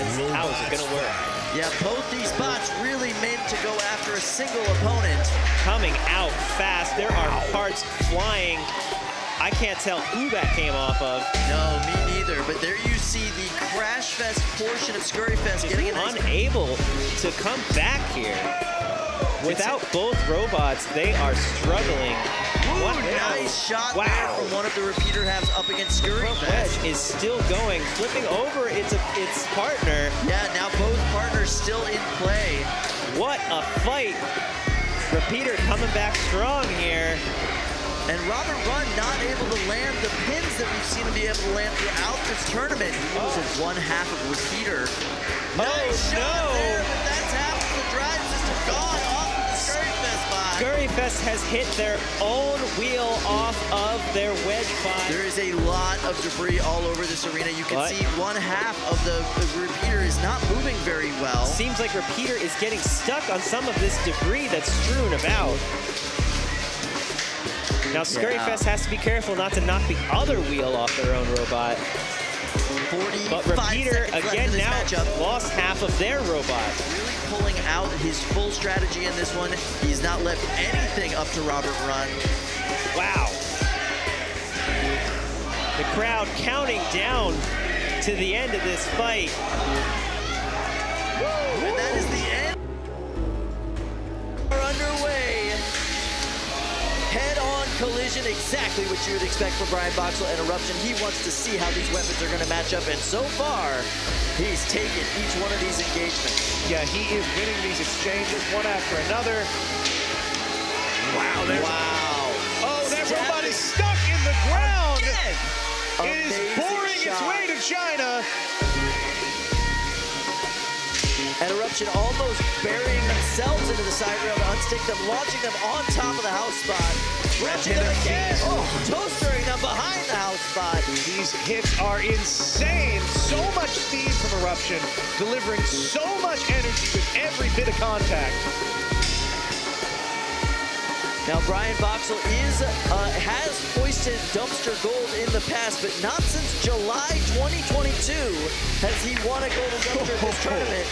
opponents. How is it gonna work? Yeah, both these bots really meant to go after a single opponent. Coming out fast, there are parts flying. I can't tell who that came off of. No, me neither, but there you see the Crash Fest portion of Scurry Fest getting a nice... unable to come back here. Without both robots, they are struggling. Ooh, nice shot there from one of the repeater halves up against Scurry Fest. Wedge is still going, flipping over its partner. Yeah, now both partners still in play. What a fight. Repeater coming back strong here. And Robert Run not able to land the pins that we've seen him be able to land throughout this tournament. He loses one half of Repeater. Nice shot there, but that's half of the drive system gone off of the Scurry Fest bot. Scurry Fest has hit their own wheel off of their Wedge bot. There is a lot of debris all over this arena. You can see one half of the Repeater is not moving very well. Seems like Repeater is getting stuck on some of this debris that's strewn about. Now Scurry Fest has to be careful not to knock the other wheel off their own robot. But Repeater again now lost half of their robot. Really pulling out his full strategy in this one. He's not left anything up to Robert Run. Wow. The crowd counting down to the end of this fight. And that is the end. We're underway. Head-on collision, exactly what you would expect from Brian Boxel and Eruption. He wants to see how these weapons are going to match up, and so far, he's taken each one of these engagements. Yeah, he is winning these exchanges one after another. Wow, oh, that robot is stuck in the ground. It is boring its way to China. And Eruption almost burying themselves into the side rail to unstick them, launching them on top of the house spot. Launching them again. Oh, toast-burying them behind the house spot. These hits are insane. So much speed from Eruption, delivering so much energy with every bit of contact. Now Brian Boxel has hoisted dumpster gold in the past, but not since July 2022 has he won a golden dumpster in this tournament.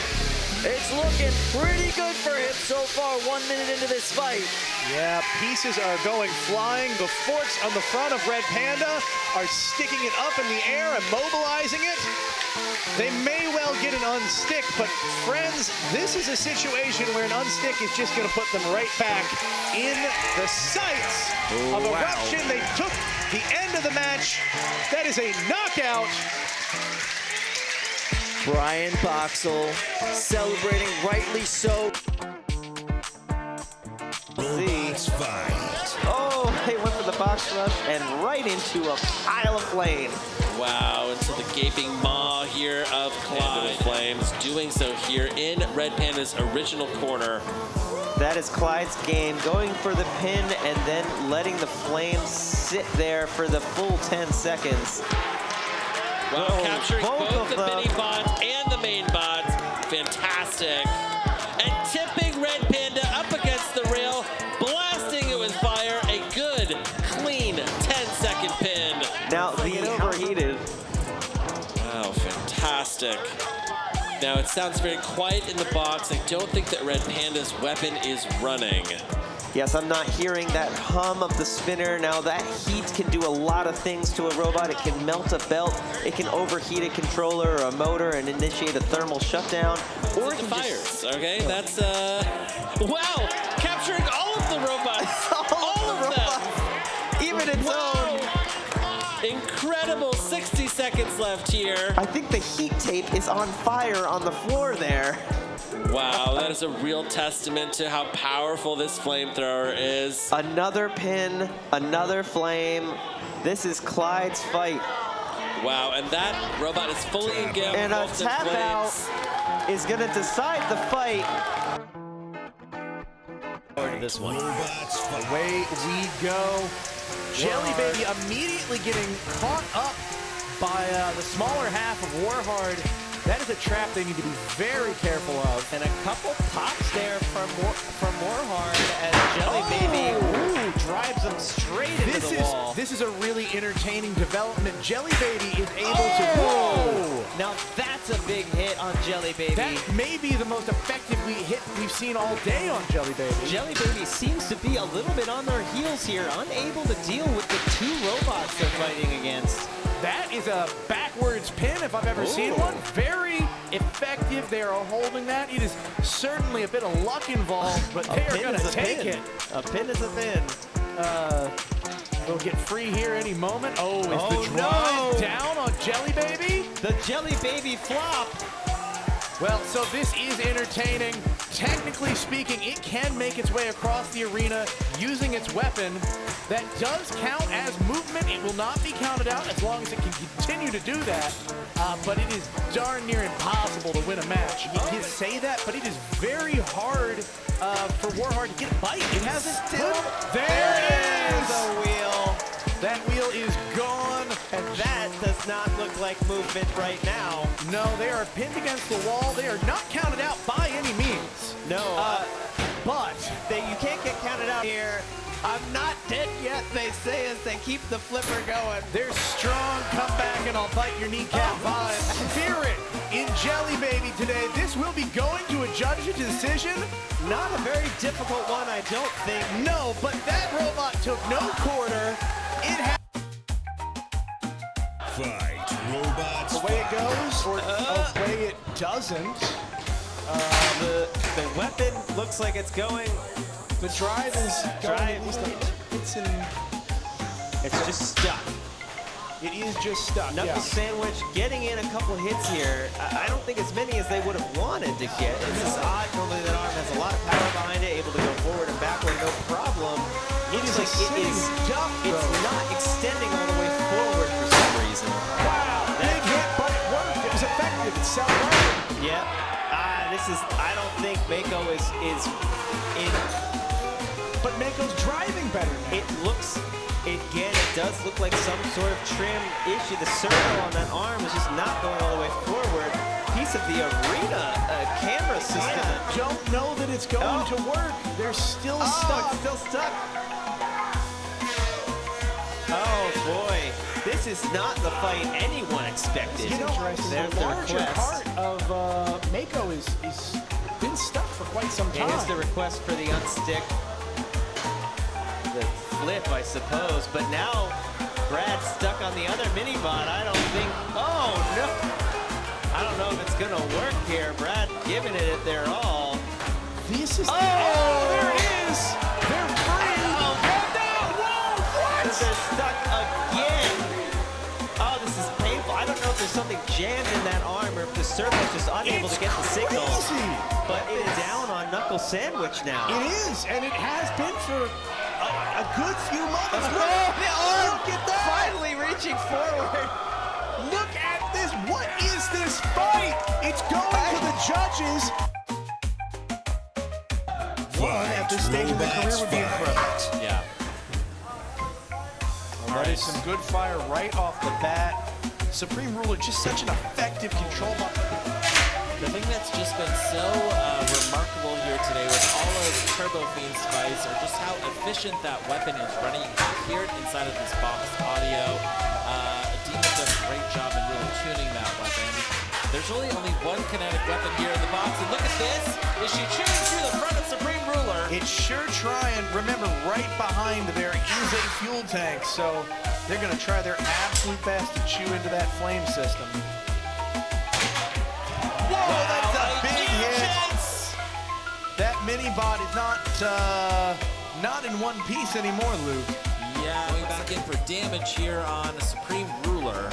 It's looking pretty good for him so far, 1 minute into this fight. Yeah, pieces are going flying. The forks on the front of Red Panda are sticking it up in the air and mobilizing it. They may well get an unstick, but friends, this is a situation where an unstick is just going to put them right back in the sights of Eruption. They took the end of the match. That is a knockout. Brian Boxel celebrating, rightly so. Oh, they went for the box rush and right into a pile of flame. Wow, into the gaping maw here of Clyde. Flames doing so here in Red Panda's original corner. That is Clyde's game, going for the pin and then letting the flames sit there for the full 10 seconds. Wow, capturing both the mini bots and the main bots. Fantastic. And tipping Red Panda up against the rail, blasting it with fire. A good, clean 10-second pin. Now, the overheated. Wow, fantastic. Now, it sounds very quiet in the box. I don't think that Red Panda's weapon is running. Yes, I'm not hearing that hum of the spinner. Now that heat can do a lot of things to a robot. It can melt a belt, it can overheat a controller or a motor and initiate a thermal shutdown. Or it can fires, okay? That's, wow! Capturing all of the robots! all of them! Even its own! Incredible, 60 seconds left here. I think the heat tape is on fire on the floor there. Wow, that is a real testament to how powerful this flamethrower is. Another pin, another flame. This is Clyde's fight. Wow, and that robot is fully engaged. And a tap out is going to decide the fight. This one. Away we go. Jelly Baby immediately getting caught up by the smaller half of Warhard. That is a trap they need to be very careful of. And a couple pops there from Warhard as Jelly Baby drives them straight into the wall. this is a really entertaining development. Jelly Baby is able to... Whoa! Now that's a big hit on Jelly Baby. That may be the most effective hit we've seen all day on Jelly Baby. Jelly Baby seems to be a little bit on their heels here, unable to deal with the two robots they're fighting against. That is a backwards pin if I've ever seen one. Very effective. They are holding that. It is certainly a bit of luck involved, but they are going to take it. A pin is a pin. We'll get free here any moment. Oh, is the drive down on Jelly Baby? The Jelly Baby flop. Well, so this is entertaining. Technically speaking, it can make its way across the arena using its weapon. That does count as movement. It will not be counted out as long as it can continue to do that. But it is darn near impossible to win a match. You say that, but it is very hard for Warhard to get a bite. It hasn't still. There it is! The wheel. That wheel is gone. And that does not look like movement right now. No, they are pinned against the wall. They are not counted out by any means. No, but you can't get counted out here. I'm not dead yet, they say as they keep the flipper going. There's strong comeback and I'll bite your kneecap vibe. Spirit in Jelly Baby today. This will be going to a judge's decision. Not a very difficult one, I don't think. No, but that robot took no quarter. It had Fight, robots. the way it goes, or the way it doesn't. The weapon looks like it's going. The drive is going at least It's just stuck. It is just stuck. Knuckle sandwich getting in a couple hits here. I don't think as many as they would have wanted to get. It's just odd. Normally that arm has a lot of power behind it, able to go forward and backward, no problem. It's like it's not extending all the way forward for some reason. Wow, big hit, but it worked. It was effective. It's celebrated. Yep. I don't think Mako is in. But Mako's driving better now. It looks, again, it does look like some sort of trim issue. The servo on that arm is just not going all the way forward. Piece of the arena camera system. I don't know that it's going to work. They're still stuck. It's still stuck. Oh boy, this is not the fight anyone expected. You know, There's the larger request. part of Mako is been stuck for quite some time. Here's the request for the unstick. The flip, I suppose, but now Brad's stuck on the other mini-bot. I don't think, oh no. I don't know if it's gonna work here. Brad giving it their all. This is, oh, there it is. They're free. Oh, what? They're stuck again. Oh, this is painful. I don't know if there's something jammed in that arm or if the servo's just unable to get the signal. But it is down on Knuckle Sandwich now. It is, and it has been for a good few moments. The arm, get that! Finally reaching forward. Look at this. What is this fight? It's going to the judges. One at this stage of their career would be incredible. Yeah. That is some good fire right off the bat. Supreme Ruler, just such an effective control. The thing that's just been so remarkable here today with all of Turbo Fiend's fights are just how efficient that weapon is running. You can hear it inside of this box audio. Demon does a great job in really tuning that weapon. There's really only one kinetic weapon here in the box, and look at this. Is she chewing through the front of Supreme Ruler? It's sure trying. Remember, right behind there is a fuel tank, so they're going to try their absolute best to chew into that flame system. Whoa, that's a big hit. That mini-bot is not in one piece anymore, Luke. Yeah, going back in for damage here on a Supreme Ruler.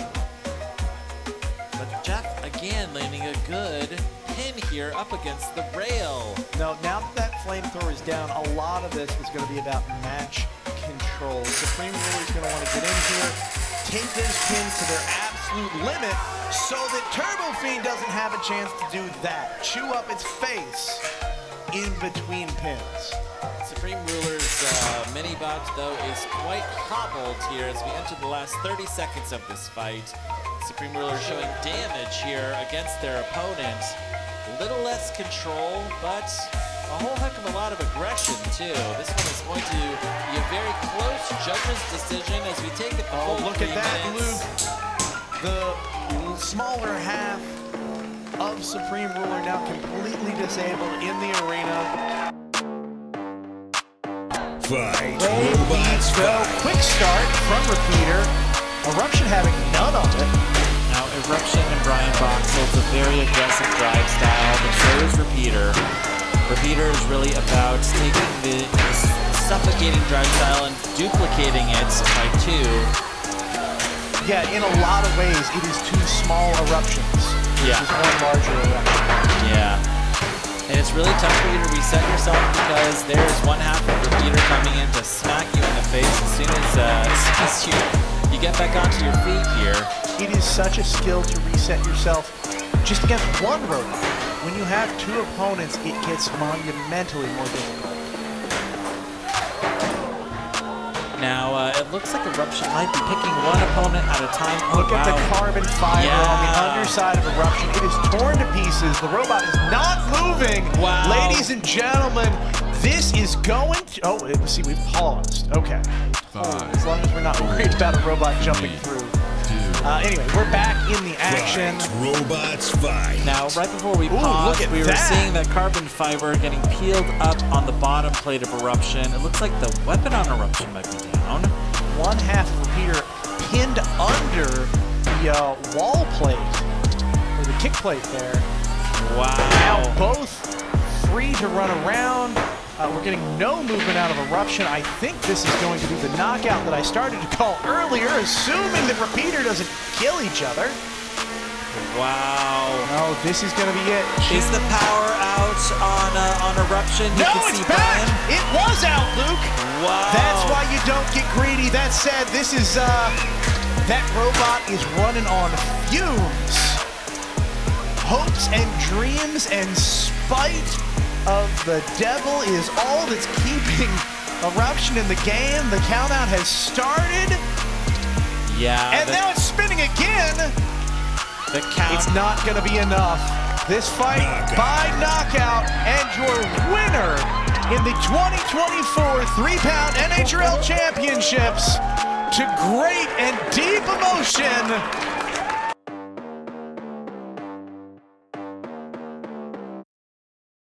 But Jeff, again, landing a good pin here up against the rail. No, now that flamethrower is down, a lot of this is going to be about match control. Supreme Ruler is going to want to get in here, take those pins to their absolute limit so that Turbo Fiend doesn't have a chance to do that. Chew up its face in between pins. Supreme Ruler's mini-bot, though, is quite hobbled here as we enter the last 30 seconds of this fight. Supreme Ruler showing damage here against their opponent. A little less control, but a whole heck of a lot of aggression, too. This one is going to be a very close judge's decision as we take it the Oh, full look 3 at that, minutes. Luke. The smaller half of Supreme Ruler now completely disabled in the arena. Fight. Robots go. Quick start from Repeater. Eruption having none of it. Now, Eruption and Brian Boxel, it's a very aggressive drive style, but so is Repeater. Repeater is really about taking the suffocating drive style and duplicating it by 2. Yeah, in a lot of ways, it is 2 small eruptions. Yeah. Just one larger eruption. Yeah. And it's really tough for you to reset yourself because there's one half of Repeater coming in to smack you in the face as soon as you get back onto your feet here. It is such a skill to reset yourself just against one robot. When you have 2 opponents, it gets monumentally more difficult. Now, it looks like Eruption might be picking one opponent at a time. Look at the carbon fiber on the Yeah. underside of Eruption. It is torn to pieces. The robot is not moving. Wow. Ladies and gentlemen, this is going to... Oh, let's see, we've paused. Okay. As long as we're not worried about a robot jumping through. Anyway, we're back in the action. Fight. Robots fight. Now, right before we Ooh, paused, look at we were that. seeing that carbon fiber getting peeled up on the bottom plate of Eruption. It looks like the weapon on Eruption might be down. One half of Repeater pinned under the wall plate, or the kick plate there. Wow. Now both free to run around. We're getting no movement out of Eruption. I think this is going to be the knockout that I started to call earlier, assuming that Repeater doesn't kill each other. Wow. No, this is going to be it. Is the power out on Eruption? You No, can it's see back! Brian. It was out, Luke! Wow. That's why you don't get greedy. That said, this is, that robot is running on fumes. Hopes and dreams and spite of the devil is all that's keeping Eruption in the game. The countdown has started. Yeah. And now it's spinning again. the count. It's not going to be enough. This fight by knockout, and your winner in the 2024 3-pound NHRL Championships, to great and deep emotion,